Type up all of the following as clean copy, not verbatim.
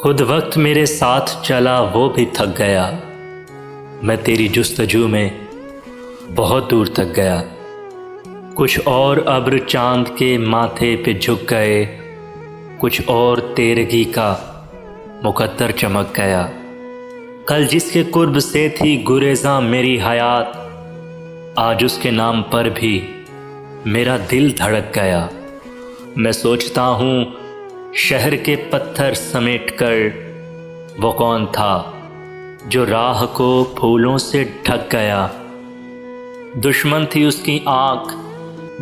خود وقت میرے ساتھ چلا وہ بھی تھک گیا، میں تیری جستجو میں بہت دور تک گیا۔ کچھ اور ابر چاند کے ماتھے پہ جھک گئے، کچھ اور تیرگی کا مقدر چمک گیا۔ کل جس کے قرب سے تھی گریزاں میری حیات، آج اس کے نام پر بھی میرا دل دھڑک گیا۔ میں سوچتا ہوں شہر کے پتھر سمیٹ کر وہ کون تھا جو راہ کو پھولوں سے ڈھک گیا۔ دشمن تھی اس کی آنکھ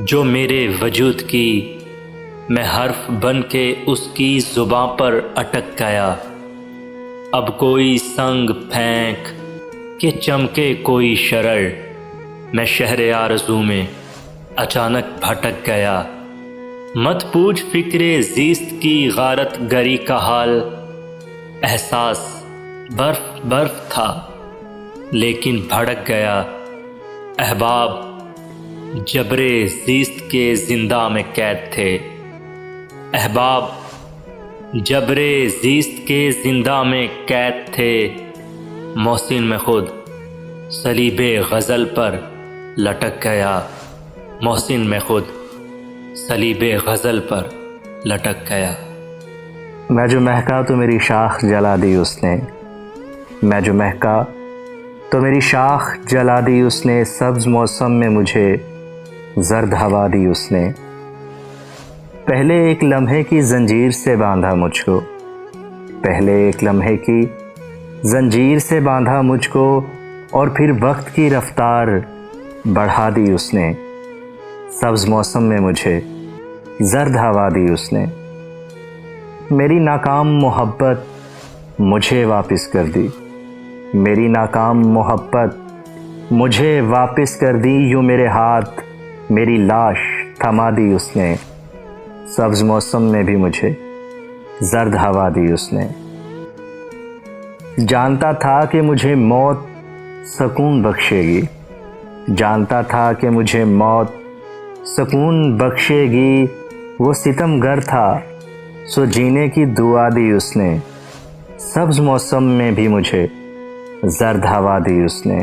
جو میرے وجود کی، میں حرف بن کے اس کی زباں پر اٹک گیا۔ اب کوئی سنگ پھینک کہ چمکے کوئی شرر، میں شہر آرزو میں اچانک بھٹک گیا۔ مت پوچھ فکر زیست کی غارت گری کا حال، احساس برف برف تھا لیکن بھڑک گیا۔ احباب جبر زیست کے زندہ میں قید تھے، احباب جبر زیست کے زندہ میں قید تھے۔ محسن میں خود صلیب غزل پر لٹک گیا، محسن میں خود صلیب غزل پر لٹک گیا۔ میں جو مہکا تو میری شاخ جلا دی اس نے، میں جو مہکا تو میری شاخ جلا دی اس نے، سبز موسم میں مجھے زرد ہوا دی اس نے۔ پہلے ایک لمحے کی زنجیر سے باندھا مجھ کو، پہلے ایک لمحے کی زنجیر سے باندھا مجھ کو، اور پھر وقت کی رفتار بڑھا دی اس نے۔ سبز موسم میں مجھے زرد ہوا دی اس نے۔ میری ناکام محبت مجھے واپس کر دی، میری ناکام محبت مجھے واپس کر دی، یوں میرے ہاتھ میری لاش تھما دی اس نے۔ سبز موسم میں بھی مجھے زرد ہوا دی اس نے۔ جانتا تھا کہ مجھے موت سکون بخشے گی، جانتا تھا کہ مجھے موت سکون بخشے گی، وہ ستم گر تھا سو جینے کی دعا دی اس نے۔ سبز موسم میں بھی مجھے زرد ہوا دی اس نے۔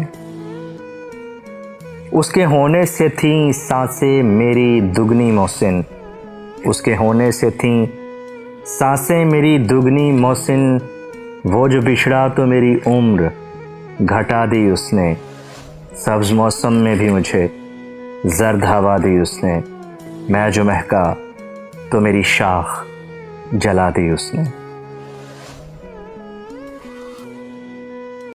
اس کے ہونے سے تھیں سانسیں میری دگنی محسن، اس کے ہونے سے تھیں سانسیں میری دگنی محسن، وہ جو بچھڑا تو میری عمر گھٹا دی اس نے۔ سبز موسم میں بھی مجھے زرد ہوا دی اس نے، میں جو مہکا تو میری شاخ جلا دی اس نے۔